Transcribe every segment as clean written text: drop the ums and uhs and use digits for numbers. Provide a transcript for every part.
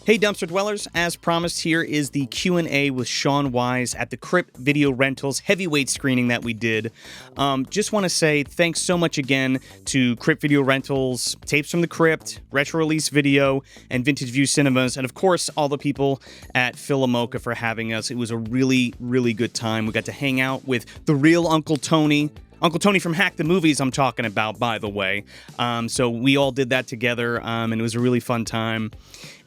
Hey Dumpster Dwellers, as promised, here is the Q&A with Shaun Weiss at the Crypt Video Rentals heavyweight screening that we did. Just want to say thanks so much again to Crypt Video Rentals, Tapes from the Crypt, Retro Release Video, and Vintage View Cinemas, and of course all the people at Philomoka for having us. It was a really, really good time. We got to hang out with the real Uncle Tony. Uncle Tony from Hack the Movies I'm talking about, by the way. So we all did that together, and it was a really fun time.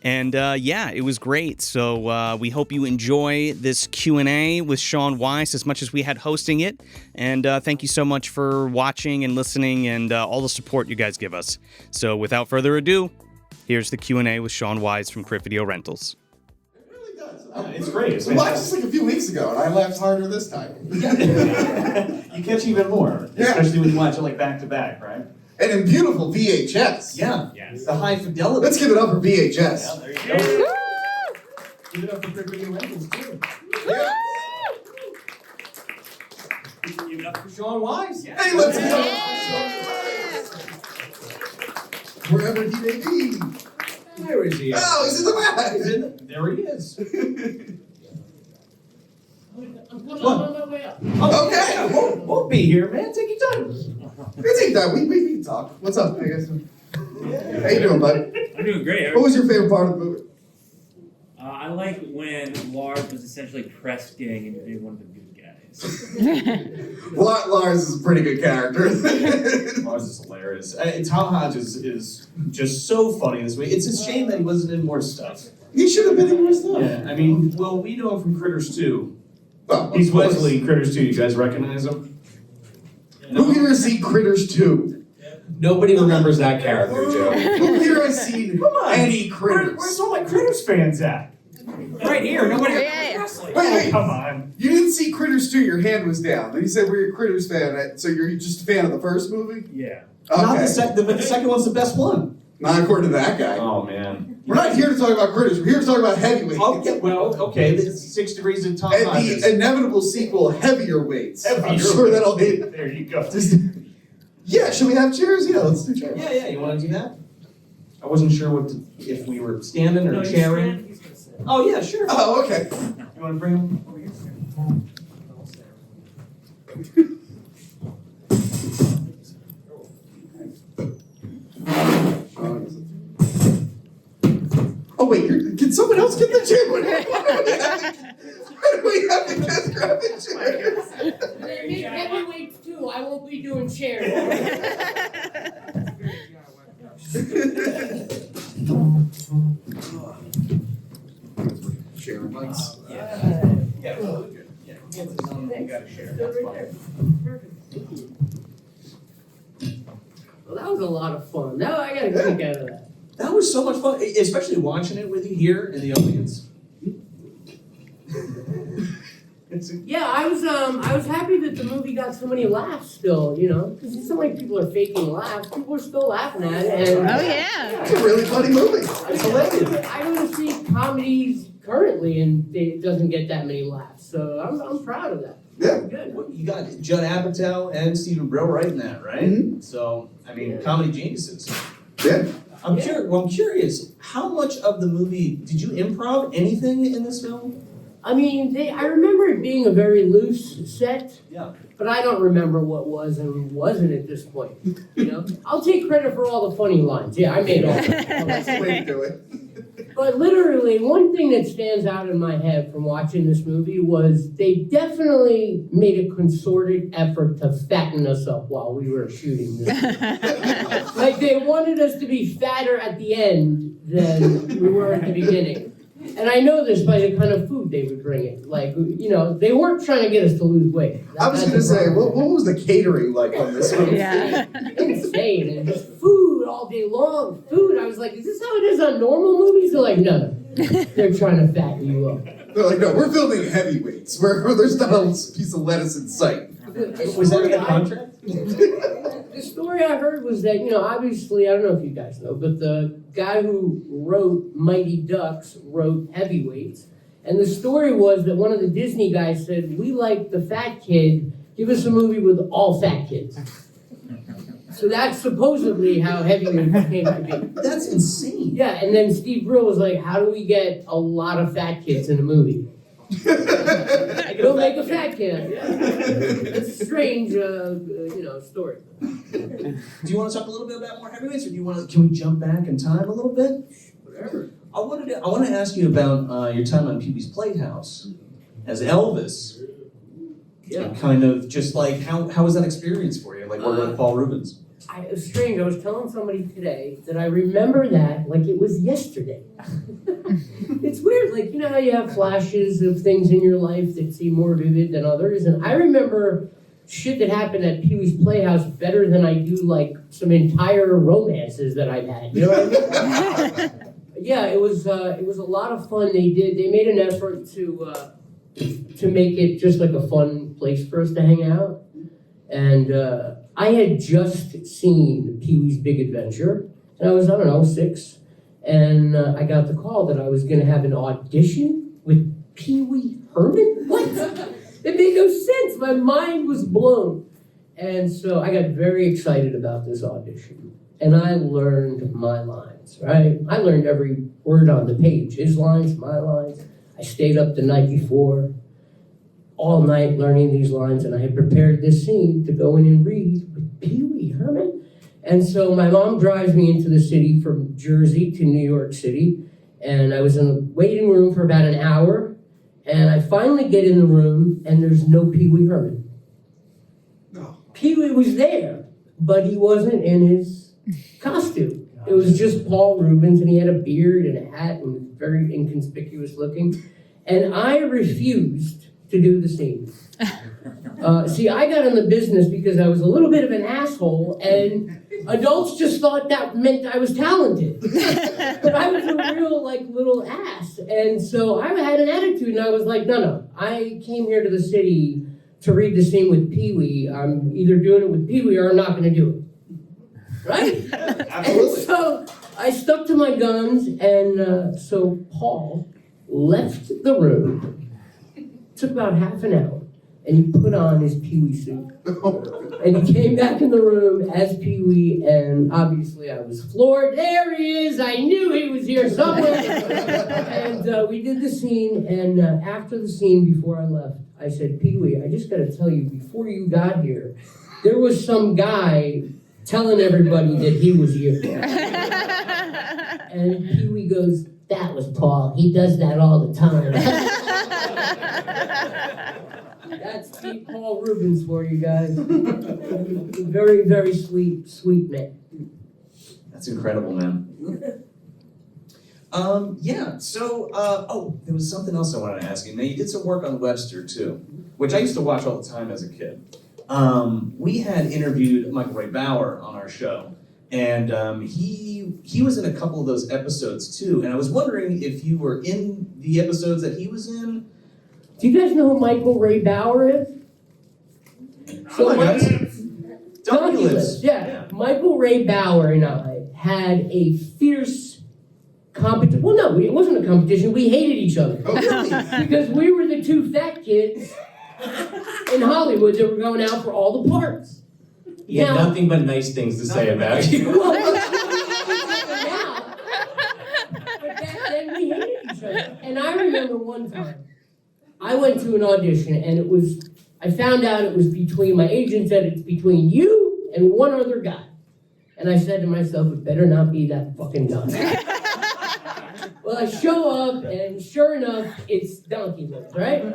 And yeah, it was great. So we hope you enjoy this Q&A with Shaun Weiss as much as we had hosting it. And thank you so much for watching and listening and all the support you guys give us. So without further ado, here's the Q&A with Shaun Weiss from Crypt Video Rentals. It really does. It's great. It's We watched this like a few weeks ago, and I laughed harder this time. You catch even more, especially when you watch it like back to back, right? And in beautiful VHS. Yeah. Yes. The high fidelity. Let's give it up for VHS. Yeah, there you go. Give it up for Crypt Video Rentals too. Yeah. Give it up for Shaun Weiss. Yeah. Hey, let's go. Wherever he may be. Where is he? Oh, he's in the back. There he is. I'm coming on my way up. Oh, Okay. yeah, won't be here, man. Take your time. Let's take that. We can talk. What's up? I guess. How you doing, bud? I'm doing great. What was your favorite part of the movie? I like when Lars was essentially press gang into being one of the good guys. Lars is a pretty good character. Lars is hilarious. Tom Hodges is just so funny this week. It's a shame that he wasn't in more stuff. He should have been in more stuff. Yeah, I mean, well, we know him from Critters 2. Oh, He's of course. Wesley in Critters 2. You guys recognize him? Who here has seen Critters 2? Nobody remembers that character, Joe. Who here has seen any Critters? Where's all my Critters fans at? Right here. Nobody remembers wrestling. Wait. Come on. You didn't see Critters 2, your hand was down. Then you said we're a Critters fan, so you're just a fan of the first movie? Yeah. Not Okay. the second one's the best one. Not according to that guy. Oh, man. We're not here to talk about Critters, we're here to talk about heavyweights. Okay, well, okay, this 6 Degrees of Tom And Hodges. the inevitable sequel, Heavier Weights. I'm Heavier sure that'll be. There you go. Yeah, should we have chairs? Yeah, let's do chairs. Yeah, you want to do that? I wasn't sure if we were standing or chairing. He's gonna sit. Oh, yeah, sure. Oh, okay. You want to bring him? Oh wait, can someone else get the chair? Why do we have to just grab the chair? They make heavyweights too. I won't be doing chairs. Sharing mics. Yeah, well, good. Yeah, you got to share. That's fine. Well, that was a lot of fun. Now I got a kick out of that. That was so much fun, especially watching it with you here in the audience. Yeah, I was happy that the movie got so many laughs still, you know, because it's not like people are faking laughs. People are still laughing at it. And Oh, yeah. It's a really funny movie. It's hilarious. I don't see comedies currently and it doesn't get that many laughs. So I'm proud of that. Yeah. Good. Well, you got Judd Apatow and Stephen Brill writing that, right? Mhm. So, I mean, comedy geniuses. Yeah. I'm curious, how much of the movie, did you improv anything in this film? I mean, I remember it being a very loose set. Yeah. But I don't remember what was and wasn't at this point. You know, I'll take credit for all the funny lines. Yeah, I made all that. That's the way to do it. But literally, one thing that stands out in my head from watching this movie was they definitely made a concerted effort to fatten us up while we were shooting this. Like they wanted us to be fatter at the end than we were at the beginning. And I know this by the kind of food they would bring in. Like, you know, they weren't trying to get us to lose weight. I was going to say, what was the catering like on this movie? Yeah. Insane. And just food all day long. Food. I was like, is this how it is on normal movies? They're like, no. They're trying to fatten you up. They're like, no, we're filming heavyweights. Where there's not a piece of lettuce in sight. Was that in the contract? The story I heard was that, you know, obviously, I don't know if you guys know, but the guy who wrote Mighty Ducks wrote Heavyweights. And the story was that one of the Disney guys said, we like the fat kid, give us a movie with all fat kids. So that's supposedly how Heavyweights came to be. That's insane. Yeah, and then Steve Brill was like, how do we get a lot of fat kids in a movie? Go make a fat kid. It's a strange, story. Do you want to talk a little bit about more Heavyweights, or do you want to? Can we jump back in time a little bit? Whatever. I want to ask you about your time on Pee-wee's Playhouse as Elvis. Yeah. Kind of just like how was that experience for you? Like working with Paul Rubens. It was strange. I was telling somebody today that I remember that like it was yesterday. It's weird, like, you know how you have flashes of things in your life that seem more vivid than others? And I remember shit that happened at Pee-wee's Playhouse better than I do, like, some entire romances that I've had. You know what I mean? Yeah, it was a lot of fun. They made an effort to make it just like a fun place for us to hang out. And I had just seen Pee-wee's Big Adventure, and I was, 6, and I got the call that I was going to have an audition with Pee-wee Herman? What? It made no sense. My mind was blown. And so I got very excited about this audition, and I learned my lines, right? I learned every word on the page, his lines, my lines. I stayed up the night before, all night learning these lines, and I had prepared this scene to go in and read with Pee-wee Herman. And so my mom drives me into the city from Jersey to New York City, and I was in the waiting room for about an hour, and I finally get in the room, and there's no Pee-wee Herman. No. Pee-wee was there, but he wasn't in his costume. It was just Paul Rubens, and he had a beard and a hat and was very inconspicuous looking. And I refused to do the scene. See, I got in the business because I was a little bit of an asshole, and adults just thought that meant I was talented. But I was a real, little ass. And so I had an attitude, and I was like, no, I came here to the city to read the scene with Pee-wee. I'm either doing it with Pee-wee or I'm not going to do it. Right? Absolutely. And so I stuck to my guns, and so Paul left the room. Took about half an hour, and he put on his Pee-wee suit. And he came back in the room as Pee-wee, and obviously I was floored. There he is! I knew he was here somewhere! And we did the scene, and after the scene, before I left, I said, Pee-wee, I just gotta tell you, before you got here, there was some guy telling everybody that he was you. And Pee-wee goes, that was Paul. He does that all the time. That's Steve Paul Rubens for you guys. Very, very sweet man. That's incredible, man. There was something else I wanted to ask you. Now, you did some work on Webster, too, which I used to watch all the time as a kid. We had interviewed Michael Ray Bauer on our show, and he was in a couple of those episodes, too, and I was wondering if you were in the episodes that he was in. Do you guys know who Michael Ray Bauer is? Doculus. Yeah. Michael Ray Bauer and I had a fierce competition. Well, no, it wasn't a competition. We hated each other. Oh, really? Because we were the two fat kids in Hollywood that were going out for all the parts. He had nothing but nice things to say about you. Well, now, but back then we hated each other. And I remember one time, I went to an audition, and I found out it was between, my agent said it's between you and one other guy. And I said to myself, it better not be that fucking guy. Well, I show up, and sure enough, it's Donkey Lips, right?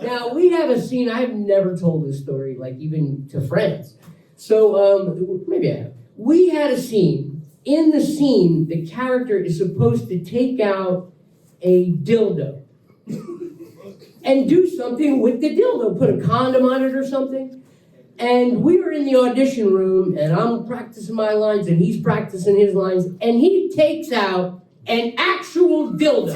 Now, we have a scene, I've never told this story, even to friends. So, maybe I have. We had a scene. In the scene, the character is supposed to take out a dildo and do something with the dildo, put a condom on it or something. And we were in the audition room, and I'm practicing my lines, and he's practicing his lines, and he takes out an actual dildo.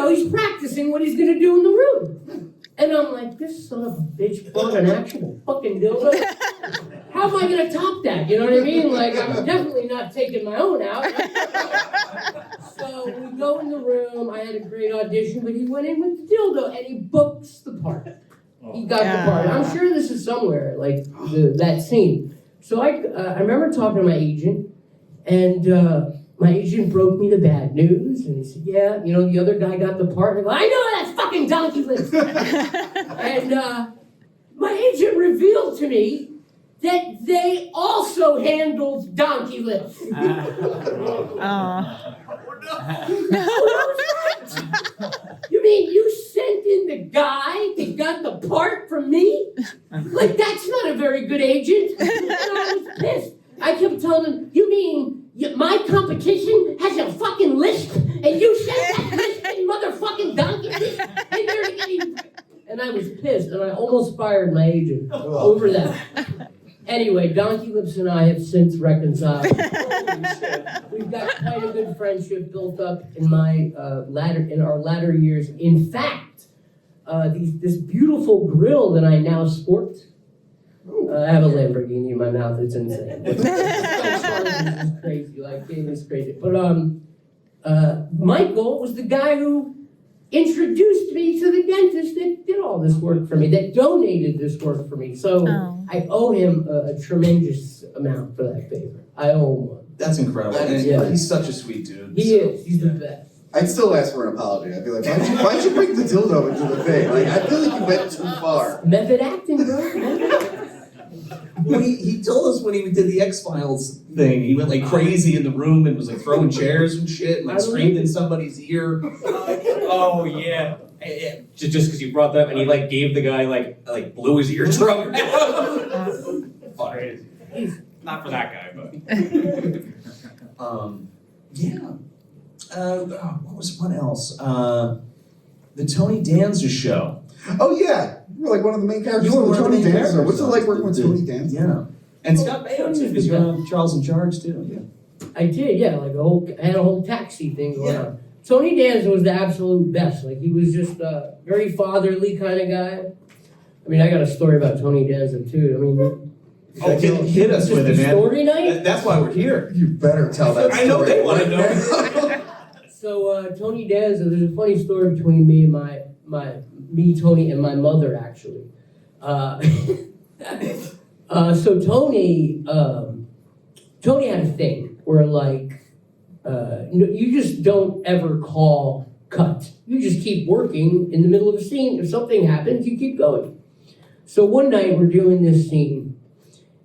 He's practicing what he's gonna do in the room. And I'm like, this son of a bitch brought an actual fucking dildo. How am I gonna top that? You know what I mean? I'm definitely not taking my own out. So we go in the room, I had a great audition, but he went in with the dildo, and he books the part. He got the part. I'm sure this is somewhere, like that scene. So I remember talking to my agent, and my agent broke me the bad news, and he said, yeah, the other guy got the part. And I go, I know that's fucking Donkey Lips. And my agent revealed to me that they also handled Donkey Lips. You mean you sent in the guy that got the part from me? Like, that's not a very good agent. And I was pissed. I kept telling him, you mean my competition has a fucking list, and you sent that list in motherfucking Donkey Lips in there to get him? And I was pissed, and I almost fired my agent over that. Anyway, Donkey Lips and I have since reconciled. We've got quite a good friendship built up in our latter years. In fact, this beautiful grill that I now sport. I have a Lamborghini in my mouth. It's insane. It's crazy. Like, it's crazy. But Michael was the guy who introduced me to the dentist that did all this work for me, that donated this work for me. So I owe him a tremendous amount for that favor. I owe him one. That's incredible. And he's such a sweet dude. He is. He's the best. I'd still ask for an apology. I'd be like, why'd you bring the dildo into the thing? Like, I feel like you went too far. Method acting, bro. Well, he told us when he did the X-Files thing, he went like crazy in the room and was like throwing chairs and shit and like screamed in somebody's ear. Oh yeah. Just because you brought that up, and he like gave the guy like blew his eardrum. Crazy. Not for that guy, but. Yeah. What else? The Tony Danza show. Oh yeah, you were like one of the main characters. You were of one of the Tony main Danza. characters. What's it like working with Tony Danza? Yeah. And Scott Baio too, because you're on Charles in Charge too. Yeah. I did, yeah. Like I had a whole taxi thing going on. Tony Danza was the absolute best. Like, he was just a very fatherly kind of guy. I mean, I got a story about Tony Danza too. I mean, Hit us with it, man. Story night. That's why we're here. You better tell that story. I know they want to know. So Tony Danza, there's a funny story between me and Tony, and my mother, actually. So Tony had a thing where, like, you just don't ever call cut. You just keep working in the middle of a scene. If something happens, you keep going. So one night we're doing this scene,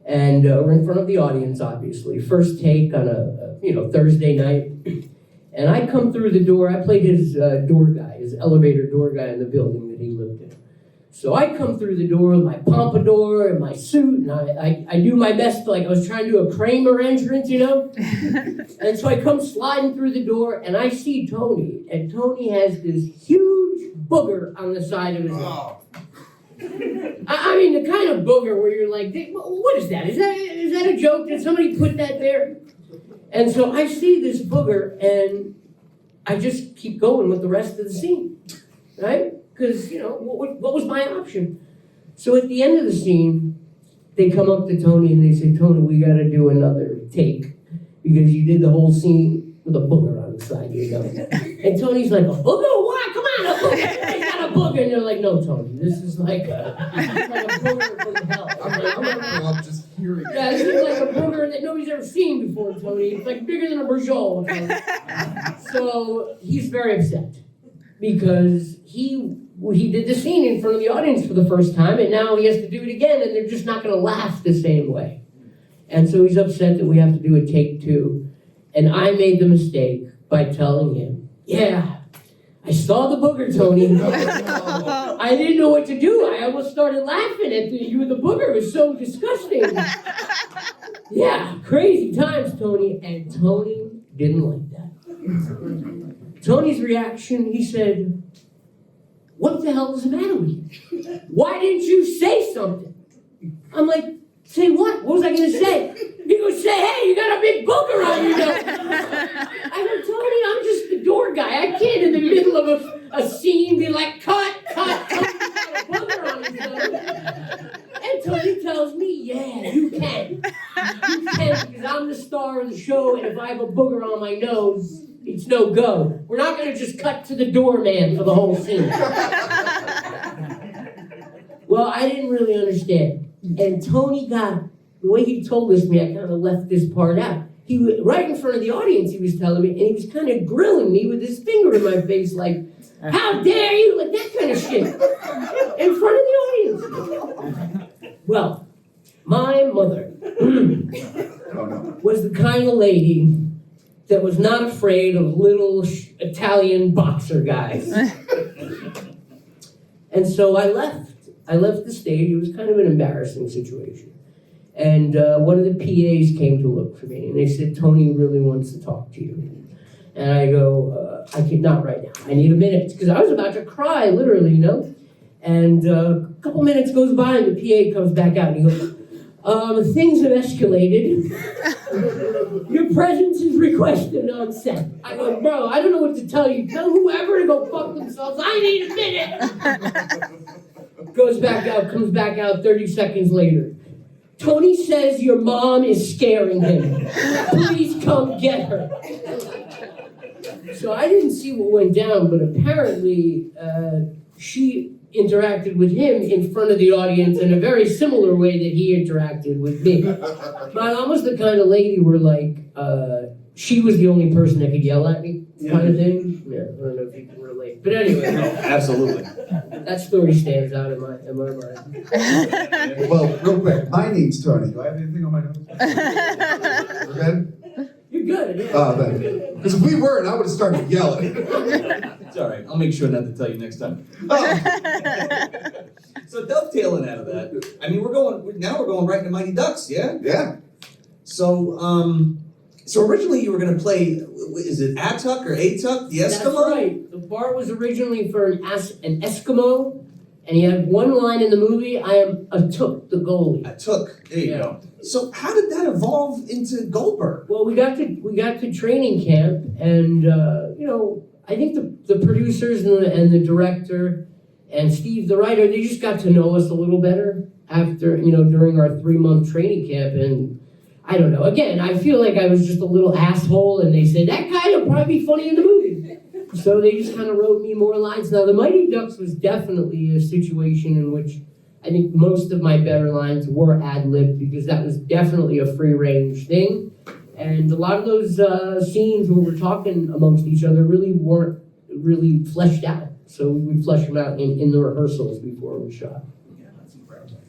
and we're in front of the audience, obviously. First take on a Thursday night. And I come through the door. I played his door guy, his elevator door guy in the building that he lived in. So I come through the door with my pompadour and my suit, and I do my best, like I was trying to do a Kramer entrance, And so I come sliding through the door, and I see Tony, and Tony has this huge booger on the side of his head. I mean, the kind of booger where you're like, what is that? Is that a joke? Did somebody put that there? And so I see this booger, and I just keep going with the rest of the scene, right? Because, what was my option? So at the end of the scene, they come up to Tony and they say, Tony, we got to do another take because you did the whole scene with a booger on the side, And Tony's like, a booger? What? Come on, a booger. He's got a booger. And they're like, no, Tony, this is like a booger from hell. I'm just hearing it. Yeah, this is like a booger that nobody's ever seen before, Tony. It's like bigger than a Brajol. So he's very upset because he did the scene in front of the audience for the first time, and now he has to do it again, and they're just not going to laugh the same way. And so he's upset that we have to do a take two. And I made the mistake by telling him, yeah, I saw the booger, Tony. I didn't know what to do. I almost started laughing at you with the booger. It was so disgusting. Yeah, crazy times, Tony. And Tony didn't like that. Tony's reaction, he said, what the hell is the matter with you? Why didn't you say something? I'm like, say what? What was I going to say? He goes, say, hey, you got a big booger on your nose. I go, Tony, I'm just the door guy. I can't in the middle of a scene be like, cut. Tony's got a booger on his nose. And Tony tells me, yeah, you can. You can, because I'm the star of the show, and if I have a booger on my nose, it's no go. We're not going to just cut to the doorman for the whole scene. Well, I didn't really understand. And Tony got, the way he told this to me, I kind of left this part out. He was, right in front of the audience, he was telling me, and he was kind of grilling me with his finger in my face, like, how dare you, like that kind of shit, in front of the audience. Well, my mother was the kind of lady that was not afraid of little Italian boxer guys. And so I left the stage. It was kind of an embarrassing situation. And one of the PAs came to look for me, and they said, Tony really wants to talk to you. And I go, I could not right now. I need a minute, because I was about to cry, literally, you know? And a couple minutes goes by, and the PA comes back out, and he goes, things have escalated. Your presence is requested on set. I go, bro, I don't know what to tell you. Tell whoever to go fuck themselves. I need a minute. Goes back out, comes back out 30 seconds later. Tony says your mom is scaring him. Please come get her. So I didn't see what went down, but apparently she interacted with him in front of the audience in a very similar way that he interacted with me. My mom was the kind of lady where, like, she was the only person that could yell at me, kind of thing. Yeah, I don't know if you can relate. But anyway. No, absolutely. That story stands out in my mind. Well, real quick, my name's Tony. Do I have anything on my nose? We're good? You're good, yeah. Oh, thank you. Because if we weren't, I would have started yelling. It's all right. I'll make sure not to tell you next time. So dovetailing out of that, I mean, we're going right into Mighty Ducks, yeah? Yeah. So, so originally you were going to play, is it Atuk or Atuk, the Eskimo? That's right. The part was originally for an Eskimo, and he had one line in the movie, I am Atuk, the goalie. Atuk, there you go. So how did that evolve into Goldberg? Well, we got to training camp, and you know, I think the producers and the director and Steve, the writer, they just got to know us a little better after, you know, during our 3-month training camp. And I don't know, again, I feel like I was just a little asshole, and they said, that guy will probably be funny in the movie. So they just kind of wrote me more lines. Now, the Mighty Ducks was definitely a situation in which I think most of my better lines were ad-libbed, because that was definitely a free-range thing. And a lot of those scenes where we're talking amongst each other really weren't really fleshed out. So we would flesh them out in the rehearsals before we shot. Yeah, that's incredible.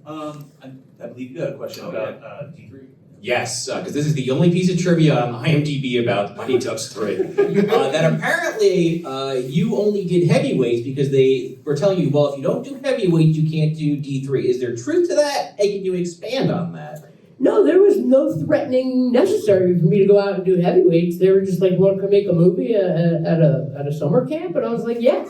I believe you had a question about D3. Yes, because this is the only piece of trivia on IMDb about Mighty Ducks 3. That apparently you only did heavyweights because they were telling you, well, if you don't do heavyweights, you can't do D3. Is there truth to that? Hey, can you expand on that? No, there was no threatening necessary for me to go out and do heavyweights. They were just like, want to come make a movie at a summer camp? And I was like, yeah.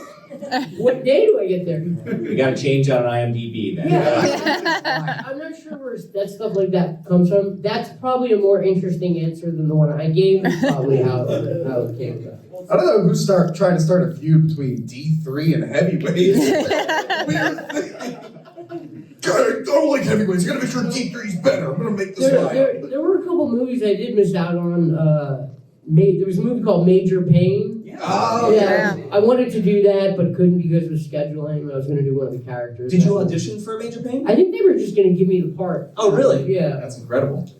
What day do I get there? We got to change on IMDb then. Yeah. I'm not sure where that stuff like that comes from. That's probably a more interesting answer than the one I gave. Probably how it came about. I don't know who tried to start a feud between D3 and heavyweights. Weird thing. I don't like heavyweights. You gotta make sure D3's better. I'm gonna make this right. There were a couple movies I did miss out on. There was a movie called Major Pain. Oh, yeah. I wanted to do that, but couldn't because of scheduling. I was going to do one of the characters. Did you audition for Major Pain? I think they were just going to give me the part. Oh, really? Yeah. That's incredible.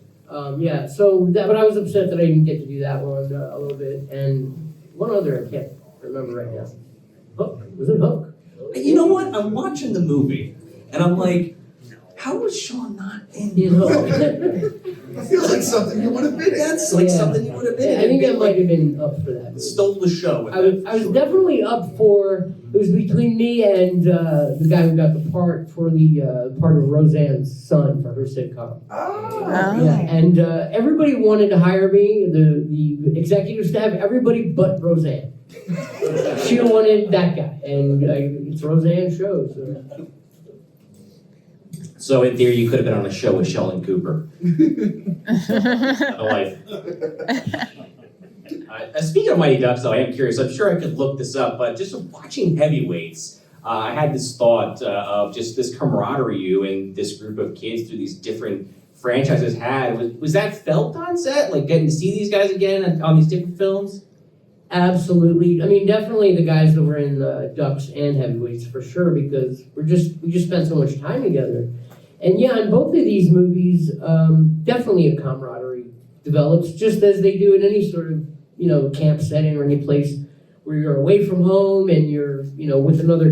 Yeah. So but I was upset that I didn't get to do that one a little bit, and one other I can't remember right now. Hook. Was it Hook? You know what? I'm watching the movie, and I'm like, how was Shaun not in Hook? It feels like something you would have been in. That's like something you would have been in. I think I might have been up for that. Stole the show with I was definitely up for, it was between me and the guy who got the part for the part of Roseanne's son for her sitcom. Oh. Yeah, and everybody wanted to hire me, the executive staff, everybody but Roseanne. She wanted that guy, and it's Roseanne's show, so. So in theory, you could have been on a show with Sheldon Cooper. A life. Speaking of Mighty Ducks, though, I am curious. I'm sure I could look this up, but just watching heavyweights, I had this thought of just this camaraderie you and this group of kids through these different franchises had. Was that felt on set? Like getting to see these guys again on these different films? Absolutely. I mean, definitely the guys that were in Ducks and Heavyweights for sure, because we just spent so much time together. And yeah, in both of these movies, definitely a camaraderie develops, just as they do in any sort of, camp setting or any place where you're away from home and you're, with another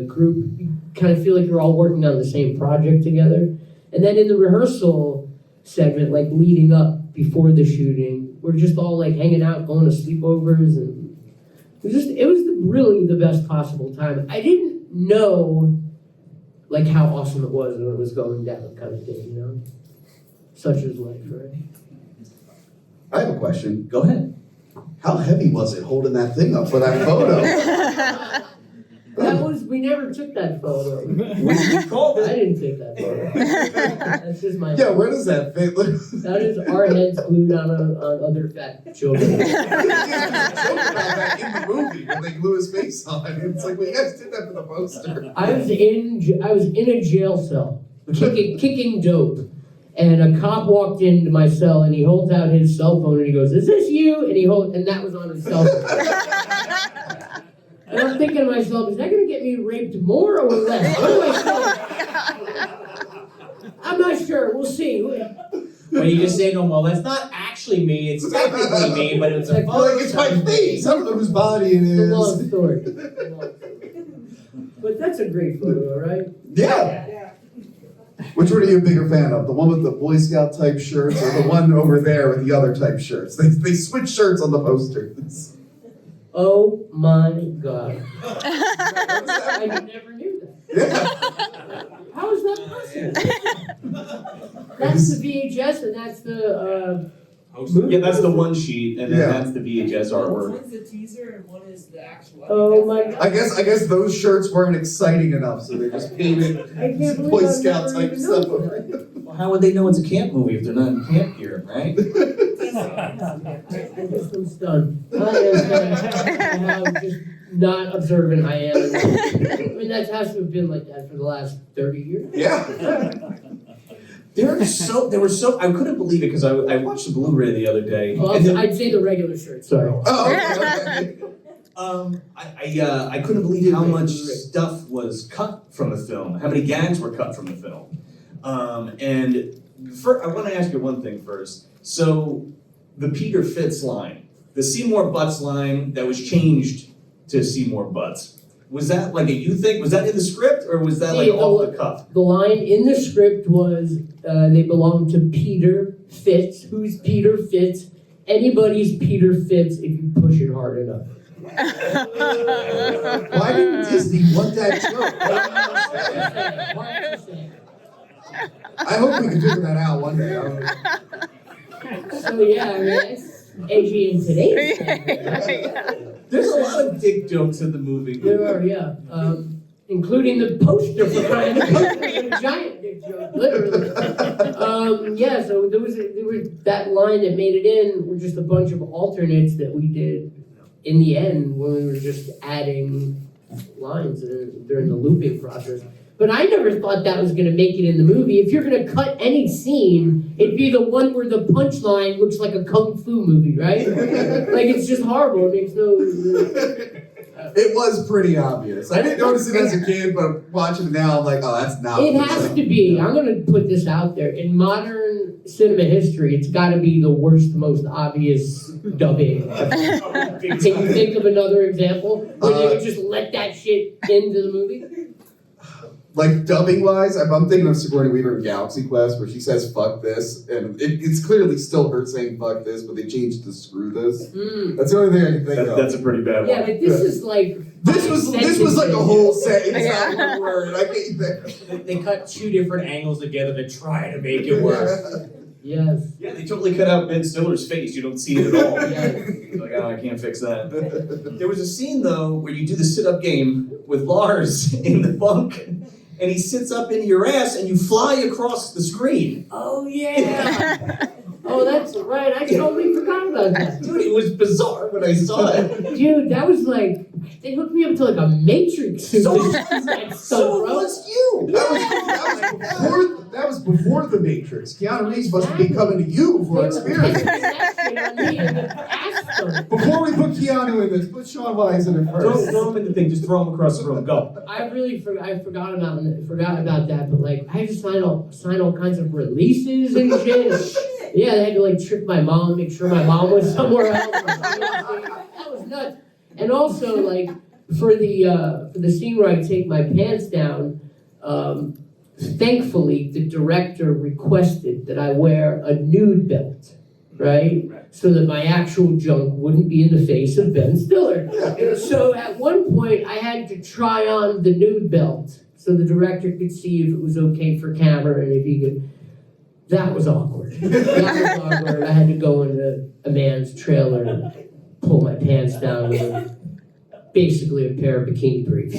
group. You kind of feel like you're all working on the same project together. And then in the rehearsal segment, like leading up before the shooting, we're just all like hanging out, going to sleepovers, and it was really the best possible time. I didn't know like how awesome it was when it was going down, kind of thing, Such is life, right? I have a question. Go ahead. How heavy was it holding that thing up for that photo? We never took that photo. We called I it. didn't take that photo. That's just my. Yeah, where does that fit? That is our heads glued on other fat children. Joke about that in the movie when they glue his face on. It's like, well, you guys did that for the poster. I was in a jail cell, kicking dope, and a cop walked into my cell and he holds out his cell phone and he goes, "Is this you?" And that was on his cell phone. And I'm thinking to myself, is that going to get me raped more or less? What do I say? I'm not sure. We'll see. When you just say, no, well, that's not actually me. It's technically me, but it's a photo. Like, it's my face. I don't know whose body it It's a long is. story. But that's a great photo, right? Yeah. Which one are you a bigger fan of? The one with the Boy Scout type shirts or the one over there with the other type shirts? They switch shirts on the posters. Oh my God. I never knew that. Yeah. How is that possible? That's the VHS and that's the movie. Yeah, that's the one sheet, and then Yeah. that's the VHS artwork. One's the teaser and one is the actual. Oh my God. I guess those shirts weren't exciting enough, so they just painted I can't believe Boy I've Scout never type even stuff known over that. it. Well, how would they know it's a camp movie if they're not in camp gear, right? I just am stunned. I am how just not observant I am. I mean, that has to have been like that for the last 30 years. Yeah. They were so. I couldn't believe it because I watched the Blu-ray the other day. Well, and then, I'd say the regular shirt, sorry. Oh, okay. I couldn't believe how much stuff was cut from the film. How many gags were cut from the film. I want to ask you one thing first. So the Peter Fitz line, the Seymour Butts line that was changed to Seymour Butts. Was that like a you thing? Was that in the script or was that like off the cuff? The line in the script was they belong to Peter Fitz. Who's Peter Fitz? Anybody's Peter Fitz if you push it hard enough. Why didn't Disney want that joke? I hope we can figure that out one day. So yeah, I mean, it's edgy in today's standard. There's a lot of dick jokes in the movie. There are, yeah. Including the poster for crying out loud. It was a giant dick joke, literally. Yeah, so there was that line that made it in were just a bunch of alternates that we did in the end when we were just adding lines during the looping process. But I never thought that was going to make it in the movie. If you're going to cut any scene, it'd be the one where the punchline looks like a kung fu movie, right? Like, it's just horrible. It makes no... It was pretty obvious. I didn't notice it as a kid, but watching it now, I'm like, oh, that's not. It has to be. I'm going to put this out there. In modern cinema history, it's got to be the worst, most obvious dubbing. Can you think of another example where they would just let that shit into the movie? Like dubbing wise, I'm thinking of Sigourney Weaver in Galaxy Quest where she says "fuck this," and it's clearly still her saying "fuck this," but they changed to "screw this." That's the only thing I can think of. That's a pretty bad Yeah, one. but this is like... This was like a whole sentence, not one word. I can't even. They cut two different angles together to try to make it work. Yes. Yeah, they totally cut out Ben Stiller's face. You don't see it at all. Yes. It's like, oh, I can't fix that. There was a scene, though, where you do the sit-up game with Lars in the bunk, and he sits up into your ass, and you fly across the screen. Oh, yeah. Oh, that's right. I totally forgot about that. Dude, it was bizarre when I saw it. Dude, that was like... They hooked me up to like a Matrix suit. So So it was you. That was before the Matrix. Keanu Reeves must be coming to you for experience. That shit on me in the past. Before we put Keanu Keanu in this. Put Shaun Weiss in it first. Throw him in the thing, just throw him across the room, go. I forgot about that, but like I had to sign all kinds of releases and shit. Yeah, they had to like trick my mom, make sure my mom was somewhere else. That was nuts. And also like for the scene where I take my pants down, thankfully the director requested that I wear a nude belt, right? So that my actual junk wouldn't be in the face of Ben Stiller. So at one point I had to try on the nude belt so the director could see if it was okay for camera and if he could. That was awkward. I had to go into a man's trailer and pull my pants down with basically a pair of bikini briefs.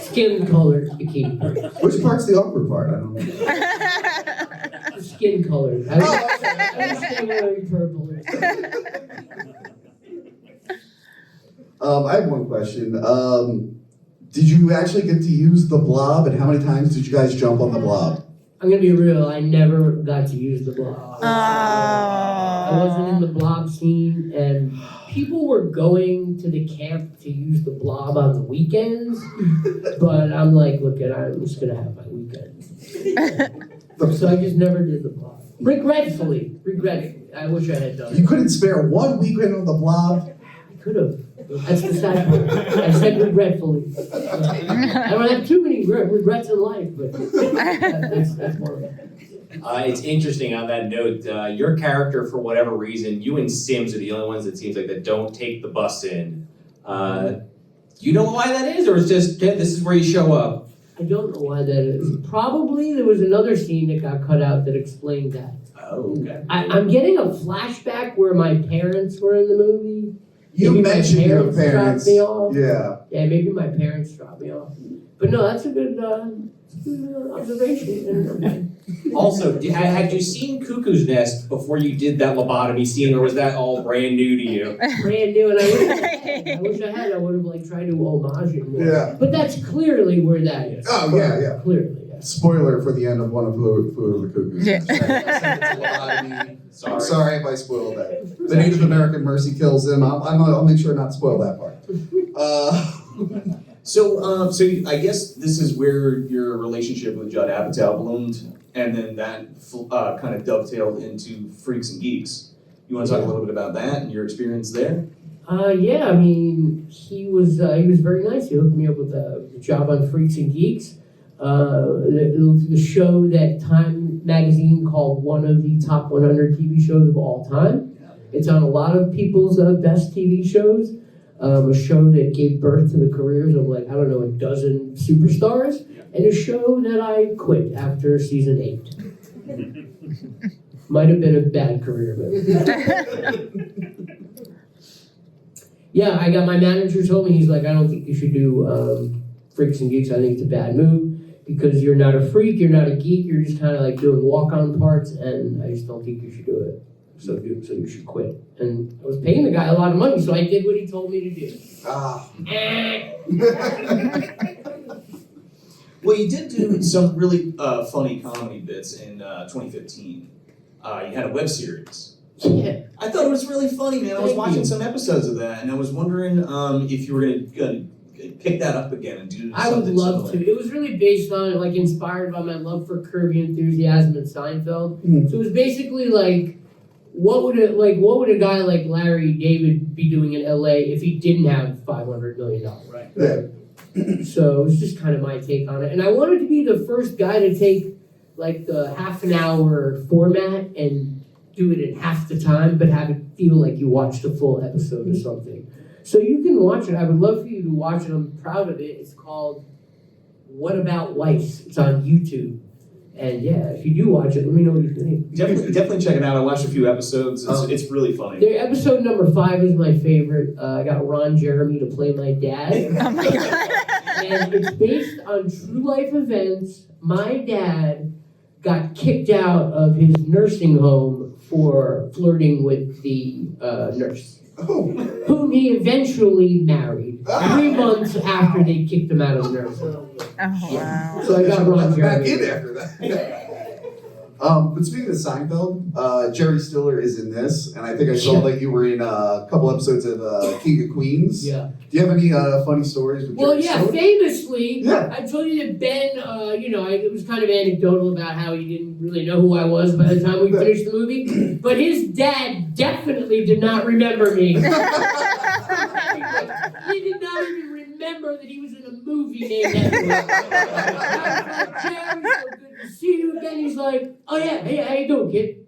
Skin-colored bikini briefs. Which part's the awkward part? I don't know. Skin-colored. I understand why purple is. I have one question. Did you actually get to use the blob, and how many times did you guys jump on the blob? I'm gonna be real, I never got to use the blob. I wasn't in the blob scene, and people were going to the camp to use the blob on the weekends, but I'm like, look, I'm just gonna have my weekends. So I just never did the blob. Regretfully. I wish I had done it. You couldn't spare one weekend on the blob? I could have. That's the sad part. I said regretfully. I don't have too many regrets in life, but that's one of them. It's interesting on that note, your character, for whatever reason, you and Sims are the only ones that seems like that don't take the bus in. You know why that is, or it's just, this is where you show up? I don't know why that is. Probably there was another scene that got cut out that explained that. Oh, okay. I'm getting a flashback where my parents were in the movie. You Maybe mentioned my your parents parents. dropped me off. Yeah. Yeah, maybe my parents dropped me off. But no, that's a good observation. Also, had you seen Cuckoo's Nest before you did that lobotomy scene, or was that all brand new to you? Brand new, and I wish I had. I would have like tried to homage it more. Yeah. But that's clearly where that is. Oh, yeah. Clearly, yeah. Spoiler for the end of one of Food of the Cuckoos. Yeah. I'm sorry if I spoiled that. The Native American Mercy kills him. I'll make sure not to spoil that part. So I guess this is where your relationship with Judd Apatow bloomed, and then that kind of dovetailed into Freaks and Geeks. You want to talk a little bit about that and your experience there? Yeah, I mean, he was very nice. He hooked me up with a job on Freaks and Geeks. The show that Time magazine called one of the top 100 TV shows of all time. It's on a lot of people's best TV shows. A show that gave birth to the careers of a dozen superstars, and a show that I quit after season 8. Might have been a bad career, but yeah, I got my manager told me, he's like, I don't think you should do Freaks and Geeks. I think it's a bad move because you're not a freak, you're not a geek, you're just kind of like doing walk-on parts, and I just don't think you should do it. So you should quit. And I was paying the guy a lot of money, so I did what he told me to do. Well, you did do some really funny comedy bits in 2015. You had a web series. Yeah. I thought it was really funny, man. I was watching some episodes of that, and I was wondering if you were going to pick that up again and do something I would love similar. to. It was really based on, inspired by my love for Curb Your Enthusiasm and Seinfeld. So it was basically like, what would a guy like Larry David be doing in LA if he didn't have $500 million? Right. Yeah. So it was just kind of my take on it. And I wanted to be the first guy to take like the half an hour format and do it in half the time, but have it feel like you watched a full episode or something. So you can watch it. I would love for you to watch it. I'm proud of it. It's called What About Weiss? It's on YouTube. And yeah, if you do watch it, let me know what you think. Definitely check it out. I watched a few episodes. It's really funny. Episode number 5 is my favorite. I got Ron Jeremy to play my dad. Oh my god. And it's based on true life events. My dad got kicked out of his nursing home for flirting with the nurse, whom he eventually married 3 months after they kicked him out of the nursing home. Oh wow. So I got Ron Back Jeremy. in after that. But speaking of Seinfeld, Jerry Stiller is in this, and I think I saw that you were in a couple episodes of King of Queens. Yeah. Do you have any funny stories with Well, Jerry yeah, Stiller? famously, Yeah. I told you that Ben, it was kind of anecdotal about how he didn't really know who I was by the time we finished the movie, but his dad definitely did not remember me. He did not even remember that he was in a movie named Edward. I was like, Jerry, so good to see you again. He's like, oh yeah, hey, how you doing, kid?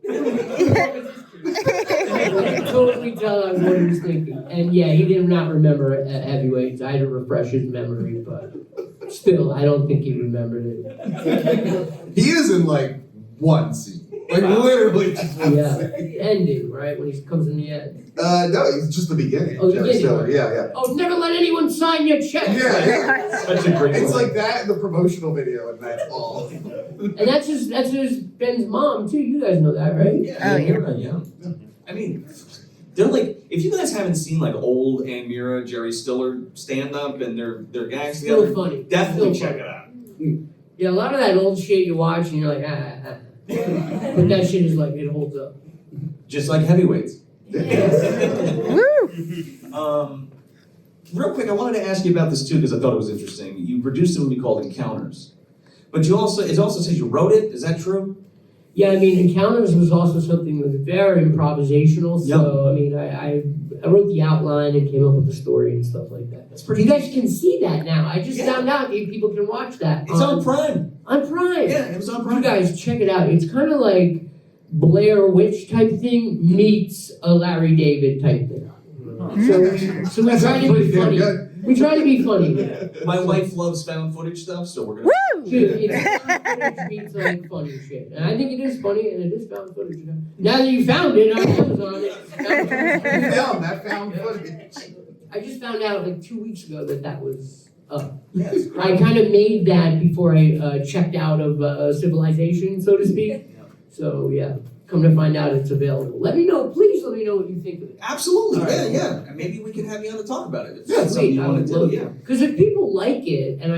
I could totally tell I was what he was thinking. And yeah, he did not remember Heavyweights. I had to refresh his memory, but still, I don't think he remembered it. He is in like one scene. Like literally just one Yeah, scene. ending, right? When he comes in the end. No, it's just the beginning. Oh, the Jerry beginning. Stiller. Yeah. Oh, never let anyone sign your check. Yeah. Such a great It's one. like that in the promotional video, and that's all. And that's his Ben's mom too. You guys know that, right? Yeah, yeah. I mean, they're like, if you guys haven't seen like old Ann Mira, Jerry Stiller stand up and their gags Still together, funny. definitely Still check funny. it out. Yeah, a lot of that old shit you watch and you're like, ah. But that shit is like, it holds up. Just like Heavyweights. Woo! Real quick, I wanted to ask you about this too because I thought it was interesting. You produced a movie called Encounters, but it also says you wrote it. Is that true? Yeah, I mean, Encounters was also something that was very improvisational. So, I mean, I wrote the outline and came up with the story and stuff like that. That's pretty. You guys can see that now. I just Yeah. found out that people can watch that. It's on Prime. On Prime. Yeah, it was on You Prime. guys, check it out. It's kind of like Blair Witch type thing meets a Larry David type thing. So we try to be funny. We try to be funny. My wife loves found footage stuff, so we're gonna. Woo! Dude, it's found footage meets like funny shit. And I think it is funny and it is found footage. You know? Now that you found it on Amazon, it's found footage. Film, that found footage. I just found out like 2 weeks ago that was up. Yeah, it's I kind of made that before I checked out of Civilization, so to speak. So yeah, come to find out it's available. Please let me know what you think of it. Absolutely, All right. yeah. And maybe we can have you on to talk about it. If Yeah, that's something sweet, you I want would to do, love yeah. it. Because if people like it, and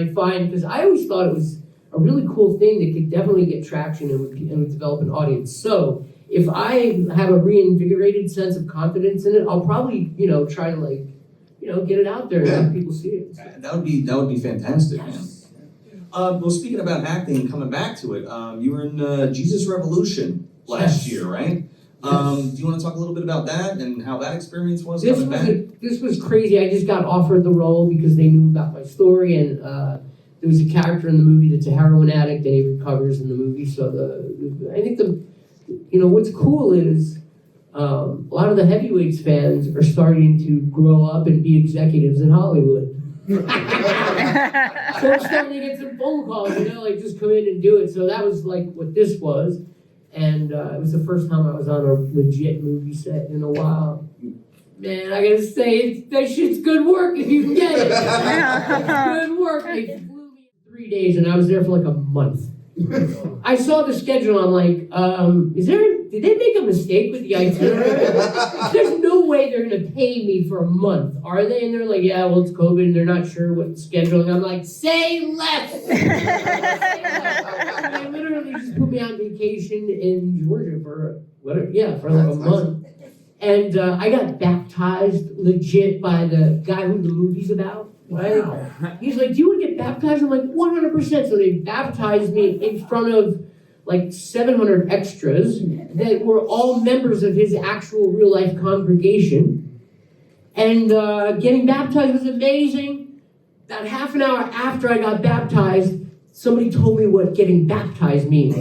because I always thought it was a really cool thing that could definitely get traction and would develop an audience. So if I have a reinvigorated sense of confidence in it, I'll probably, try to get it out there and have people see it. That would be fantastic, man. Yes. Well, speaking about acting and coming back to it, you were in Jesus Revolution last Yes. year, right? Yes. Do you want to talk a little bit about that and how that experience was This coming back? was crazy. I just got offered the role because they knew about my story, and there was a character in the movie that's a heroin addict, and he recovers in the movie. So I think what's cool is a lot of the Heavyweights fans are starting to grow up and be executives in Hollywood. So I'm starting to get some phone calls, just come in and do it. So that was like what this was. And it was the first time I was on a legit movie set in a while. Man, I gotta say, that shit's good work if you can get it. It's good work. They flew me in 3 days and I was there for like a month. I saw the schedule, I'm like, did they make a mistake with the itinerary? There's no way they're gonna pay me for a month, are they? And they're like, yeah, well, it's COVID and they're not sure what scheduling. I'm like, say less! They literally just put me on vacation in Georgia for like a month. And I got baptized legit by the guy who the movie's about. Right? He's like, do you want to get baptized? I'm like, 100%. So they baptized me in front of like 700 extras that were all members of his actual real life congregation. And getting baptized was amazing. About half an hour after I got baptized, somebody told me what getting baptized means.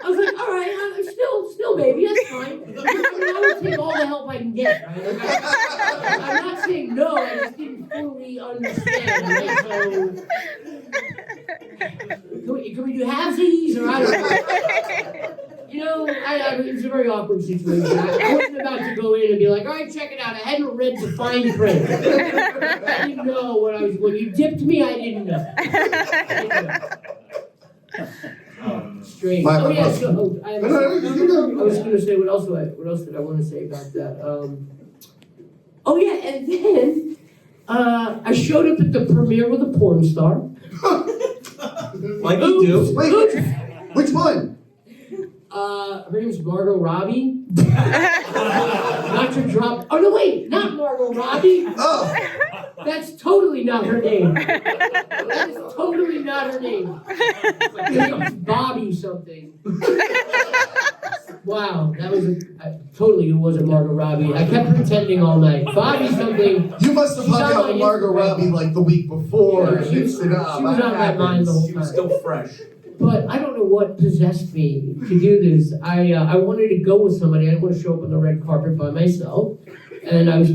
I was like, all right, still, baby, that's fine. I would take all the help I can get, right? I'm not saying no, I just didn't fully understand. Can we do halvesies, or I don't know. It was a very awkward situation. I wasn't about to go in and be like, all right, check it out. I hadn't read the fine print. I didn't know what I was, when you dipped me, I didn't know. Strange. I was going to say, what else did I want to say about that? And then I showed up at the premiere with a porn star. Like you do. Wait, which one? Her name's Margot Robbie. Not to drop. Oh no, wait, not Margot Robbie. Oh, That's totally not her name. That is totally not her name. It's Bobby something. Wow, that was totally it wasn't Margot Robbie. I kept pretending all night. Bobby something. you must have hung out with Margot Robbie like the week before Yeah, and she mixed it up. she was on my mind the whole She was time. still fresh. But I don't know what possessed me to do this. I wanted to go with somebody. I didn't want to show up on the red carpet by myself. And I was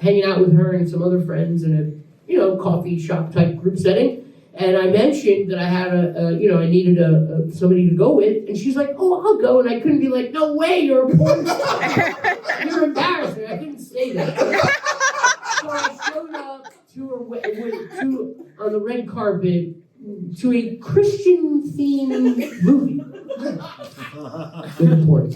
hanging out with her and some other friends in a coffee shop type group setting. And I mentioned that I had I needed somebody to go with. And she's like, "Oh, I'll go." And I couldn't be like, "No way, you're a porn star." You're embarrassing. I couldn't say that. So I showed up to on the red carpet to a Christian-themed movie. Good report.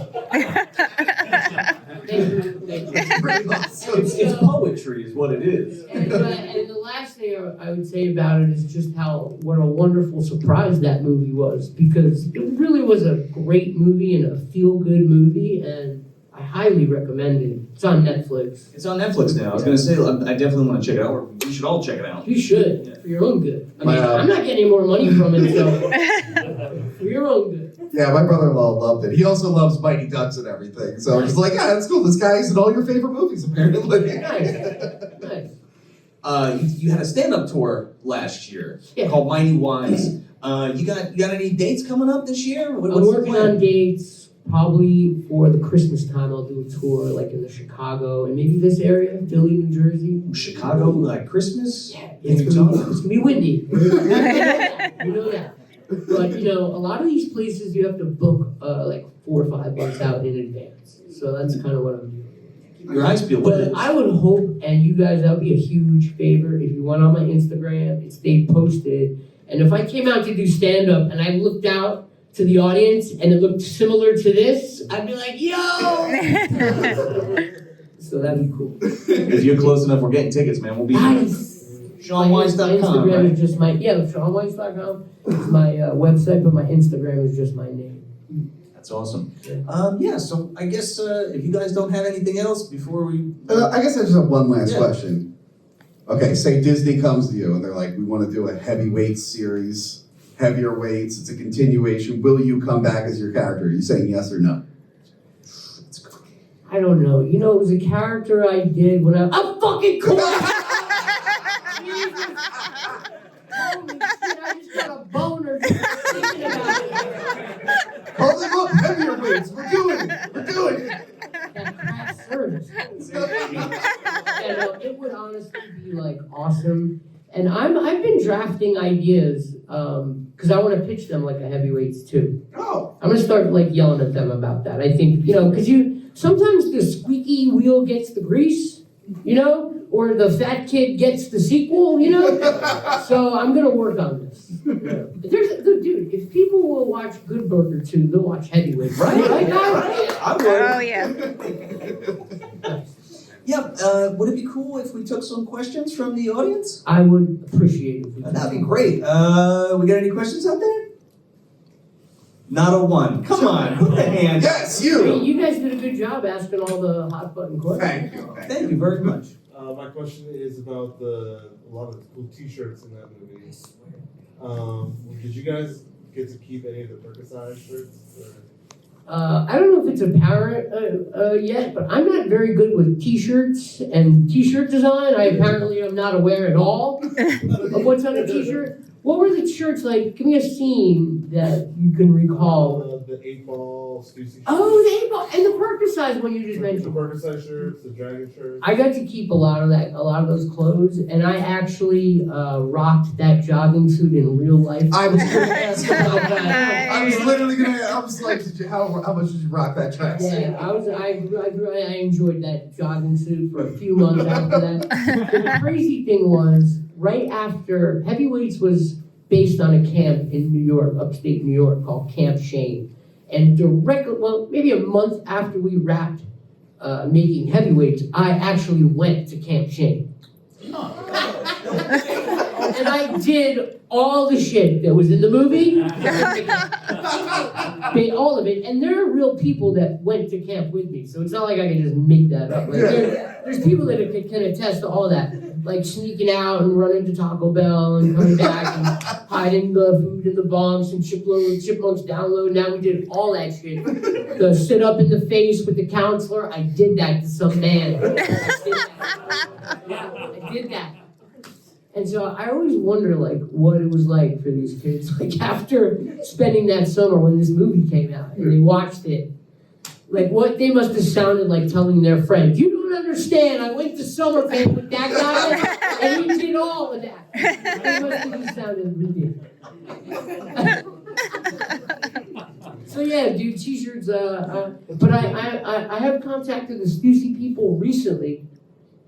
Thank you. It's poetry is what it is. And the last thing I would say about it is just what a wonderful surprise that movie was, because it really was a great movie and a feel-good movie, and I highly recommend it. It's on Netflix. It's on Netflix now. I was going to say, I definitely want to check it out. We should all check it out. You should, for your own good. I mean, Wow. I'm not getting any more money from it, so for your own good. Yeah, my brother-in-law loved it. He also loves Mighty Ducks and everything. So I'm just like, yeah, that's cool. This guy's in all your favorite movies, apparently. Nice. You had a stand-up tour last year Yeah. called Mighty Weiss. You got any dates coming up this year? I'm What's the working plan? on dates. Probably for the Christmas time, I'll do a tour like in the Chicago and maybe this area, Philly, New Jersey. Chicago, like Christmas? Yeah, Can you it's tell? gonna be windy. You know that. But a lot of these places you have to book like 4 or 5 months out in advance. So that's kind of what I'm doing. Keep your eyes peeled. What But is- I would hope, and you guys, that would be a huge favor if you went on my Instagram, it stayed posted. And if I came out to do stand-up and I looked out to the audience and it looked similar to this, I'd be like, yo! So that'd be cool. If you're close enough, we're getting tickets, man. We'll be there. Nice! My ShaunWeiss.com, Instagram right? is just ShaunWeiss.com is my website, but my Instagram is just my name. That's awesome. So I guess if you guys don't have anything else before we... I guess I just have one last Yeah. question. Okay, say Disney comes to you and they're like, we want to do a heavyweights series, heavier weights, it's a continuation. Will you come back as your character? Are you saying yes or no? I don't know. It was a character I did when I'm fucking cool! Jesus! Holy shit, I just got a boner just thinking about it. Oh, look, heavier weights. We're doing it. We're doing it. That craft service. It would honestly be like awesome. And I've been drafting ideas because I want to pitch them like a heavyweights too. Oh. I'm gonna start like yelling at them about that. I think because sometimes the squeaky wheel gets the grease, or the fat kid gets the sequel, So I'm gonna work on this. Dude, if people will watch Good Burger 2, they'll watch Heavyweights, right? Right now? I would. Oh, yeah. Yeah, would it be cool if we took some questions from the audience? I would appreciate it. If we could. That'd be great. We got any questions out there? Not a one. Come on, put the hand. Yes, Hey, you. you guys did a good job asking all the hot button questions. Thank you. Thank you very much. My question is about a lot of the cool T-shirts in that movie. Did you guys get to keep any of the Percocet shirts? I don't know if it's apparent yet, but I'm not very good with T-shirts and T-shirt design. I apparently am not aware at all of what's on a T-shirt. What were the shirts like? Give me a scene that you can recall. The 8-ball, Stussy. Oh, the 8-ball and the Percocet one you just The mentioned. Percocet shirts, the Dragon shirts. I got to keep a lot of those clothes, and I actually rocked that jogging suit in real life. I was going to ask about that. Nice. I was literally going to. I was like, how much did you rock that dress? Yeah, I enjoyed that jogging suit for a few months after that. The crazy thing was, right after Heavyweights was based on a camp in New York, upstate New York, called Camp Shane. And maybe a month after we wrapped making Heavyweights, I actually went to Camp Shane. And And I did all the shit that was in the movie. All of it. And there are real people that went to camp with me. So it's not like I can just make that up. Like, there's people that can attest to all that. Like sneaking out and running to Taco Bell and coming back and hiding the food in the bunks and chipmunks download. Now we did all that shit. The sit up in the face with the counselor. I did that to some man. I did that. And so I always wonder, like, what it was like for these kids, like, after spending that summer when this movie came out and they watched it, like, what they must have sounded like telling their friend, "You don't understand, I went to summer camp with that guy, and he did all of that." They must have just sounded ridiculous. So yeah, dude, t-shirts, but I have contacted the Stussy people recently,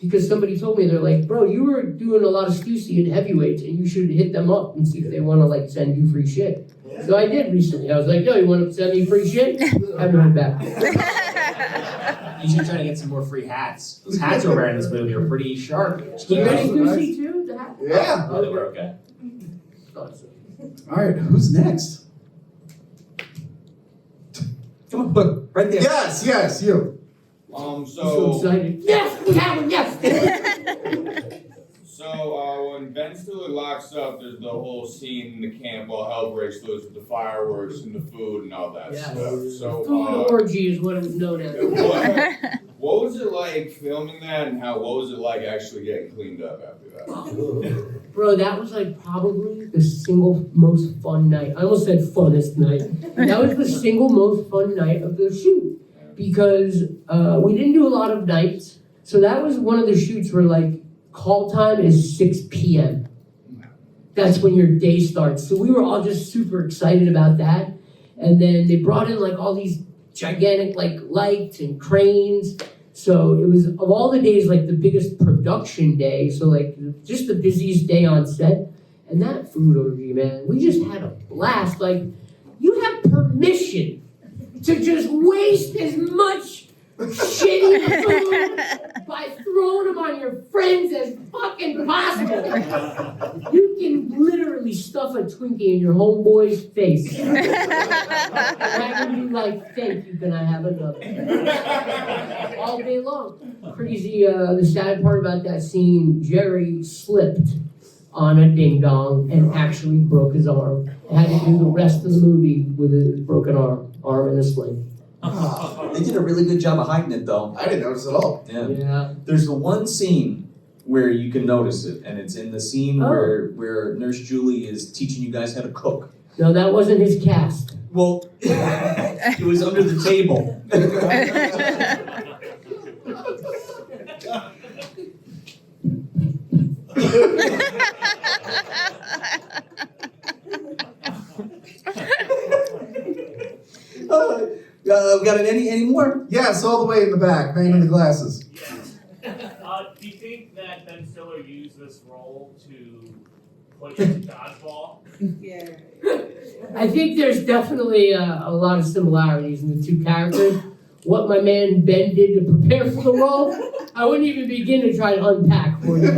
because somebody told me, they're like, "Bro, you were doing a lot of Stussy and heavyweights, and you should hit them up and see if they want to like send you free shit." So I did recently. I was like, "Yo, you want to send me free shit?" I haven't heard back. You should try to get some more free hats. Those hats we're wearing in this movie are pretty sharp. You ready Stussy too? The hat? Yeah. Oh, they were okay. All right, who's next? Come on, look, right there. Yes, you. I'm so excited. Yes, we have him, yes! So when Ben Stiller locks up, there's the whole scene in the camp while hell breaks loose with the fireworks and the food and all that stuff. So Food orgy is what it was known as. what was it like filming that, and what was it like actually getting cleaned up after that? Bro, that was like probably the single most fun night. I almost said funnest night. That was the single most fun night of the shoot. Because we didn't do a lot of nights. So that was one of the shoots where like call time is 6 p.m. That's when your day starts. So we were all just super excited about that. And then they brought in like all these gigantic like lights and cranes. So it was, of all the days, like the biggest production day. So like just the busiest day on set. And that food orgy, man, we just had a blast. Like, you have permission to just waste as much shitty food by throwing them on your friends as fucking possible. You can literally stuff a Twinkie in your homeboy's face. And I would be like, "Thank you, can I have another?" All day long. Crazy, the sad part about that scene, Jerry slipped on a ding-dong and actually broke his arm. Had to do the rest of the movie with a broken arm in a sling. They did a really good job of hiding it, though. I didn't notice at all. Yeah. There's the one scene where you can notice it, and it's in the scene where Nurse Julie is teaching you guys how to cook. No, that wasn't his cast. Well, it was under the table. Got any more? Yes, all the way in the back, man in the glasses. Do you think that Ben Stiller used this role to put into dodgeball? Yeah. I think there's definitely a lot of similarities in the two characters. What my man Ben did to prepare for the role, I wouldn't even begin to try to unpack for you.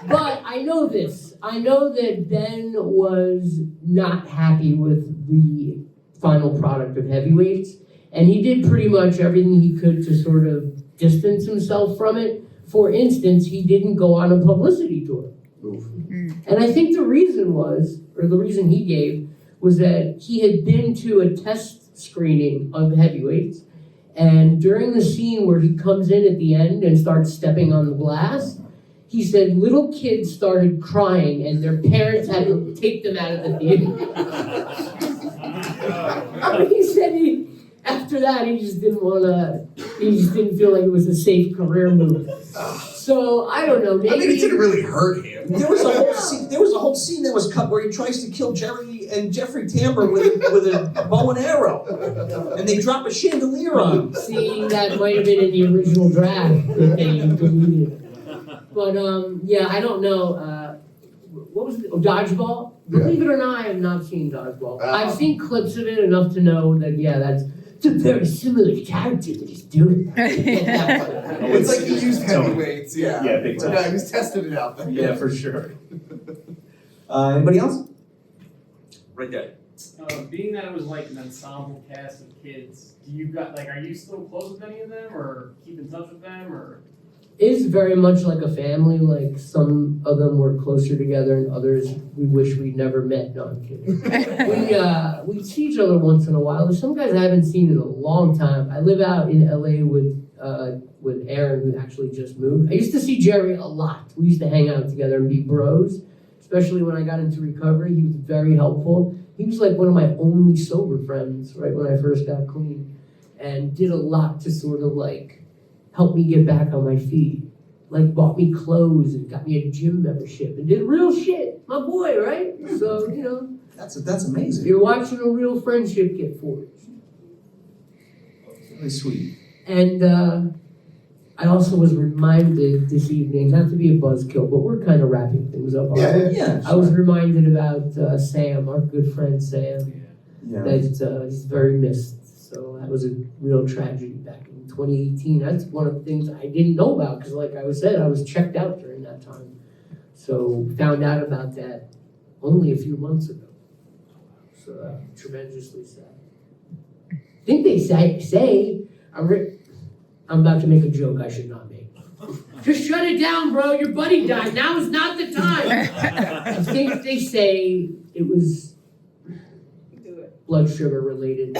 But I know this. I know that Ben was not happy with the final product of Heavyweights, and he did pretty much everything he could to sort of distance himself from it. For instance, he didn't go on a publicity tour. And I think the reason he gave, was that he had been to a test screening of Heavyweights, and during the scene where he comes in at the end and starts stepping on the glass, he said little kids started crying and their parents had to take them out of the theater. He said after that he just didn't feel like it was a safe career move. So I don't know, maybe I mean, it didn't really hurt him. There was a whole scene that was cut where he tries to kill Jerry and Jeffrey Tambor with a bow and arrow, and they drop a chandelier on him. See, that might have been in the original draft that they deleted. But yeah, I don't know. What was it? Oh, Dodgeball? Yeah. Believe it or not, I have not seen Dodgeball. I've seen clips of it enough to know that it's a very similar character that he's doing. It's like he used heavyweights, yeah. Yeah, big time. Yeah, he was testing it out there. Yeah, for sure. Anybody else? Right there. Being that it was like an ensemble cast of kids, are you still close with any of them, or keep in touch with them, or? It's very much like a family. Like some of them were closer together, and others we wish we'd never met. No, I'm kidding. We see each other once in a while. There's some guys I haven't seen in a long time. I live out in LA with Aaron, who actually just moved. I used to see Jerry a lot. We used to hang out together and be bros. Especially when I got into recovery, he was very helpful. He was like one of my only sober friends right when I first got clean, and did a lot to sort of like help me get back on my feet. Like bought me clothes and got me a gym membership and did real shit. My boy, right? So, you know. That's amazing. You're watching a real friendship get forged. Really sweet. And I also was reminded this evening, not to be a buzzkill, but we're kind of wrapping things up. Yeah. I was reminded about Sam, our good friend Sam, that he's very missed. So that was a real tragedy back in 2018. That's one of the things I didn't know about because, like I said, I was checked out during that time. So found out about that only a few months ago. So tremendously sad. I think they say I'm about to make a joke I should not make. Just shut it down, bro. Your buddy died. Now is not the time. I think they say it was blood sugar related.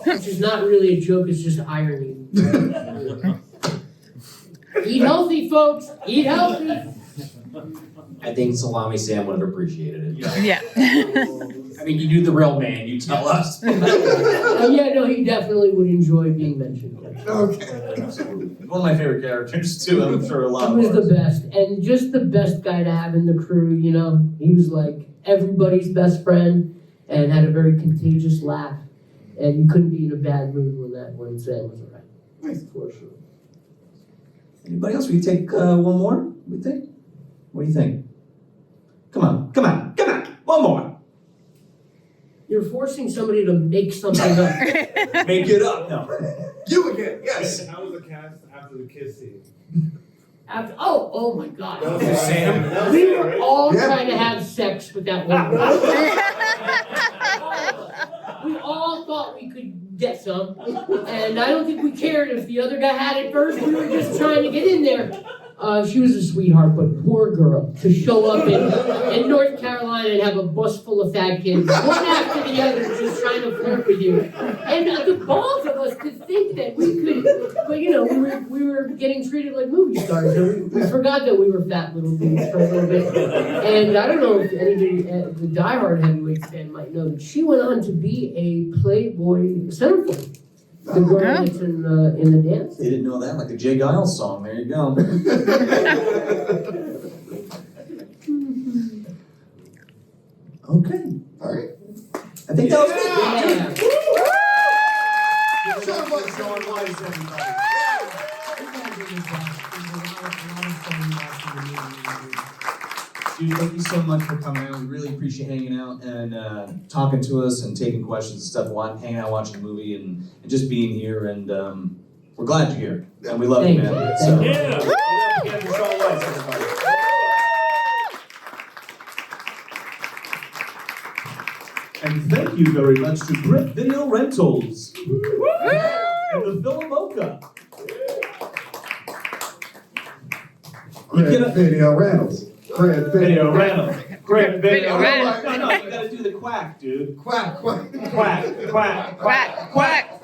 Which is not really a joke, it's just irony. Eat healthy, folks. Eat healthy. I think Salami Sam would have appreciated it. Yeah. I mean, you do the real man, you tell us. Yeah, no, he definitely would enjoy being mentioned. Okay. One of my favorite characters too. I'm sure a lot. He was the best, and just the best guy to have in the crew. You know, he was like everybody's best friend, and had a very contagious laugh. And you couldn't be in a bad mood when Sam was around. Nice. For sure. Anybody else? We take one more? We think? What do you think? Come on. One more. You're forcing somebody to make something up. Make it up. No. You again, yes. How was the cast after the kiss scene? Oh my God. That was Sam. We were all trying to have sex with that one girl. We all thought we could get some, and I don't think we cared if the other guy had it first. We were just trying to get in there. She was a sweetheart, but poor girl, to show up in North Carolina and have a bus full of fat kids, one after the other, just trying to flirt with you. And the balls of us to think that we could, but you know, we were getting treated like movie stars. So we forgot that we were fat little dudes for a little bit. And I don't know if anybody, the diehard heavyweight fan might know that she went on to be a Playboy centerfold. The girl that's in the dance. They didn't know that, like the Jay Giles song. There you go. Okay. All right. I think that was good. Shaun Weiss, everybody. Dude, thank you so much for coming out. We really appreciate hanging out and talking to us and taking questions and stuff, hanging out, watching the movie, and just being here. And we're glad you're here. And we love you, man. Thank you. Yeah. Again for Shaun Weiss, everybody. And thank you very much to Crypt Video Rentals and the Philomoka. Crypt Video Rentals. Crypt Video Rentals. Crypt Video Rentals. No, you gotta do the quack, dude. Quack. Quack, quack, quack, Quack, quack.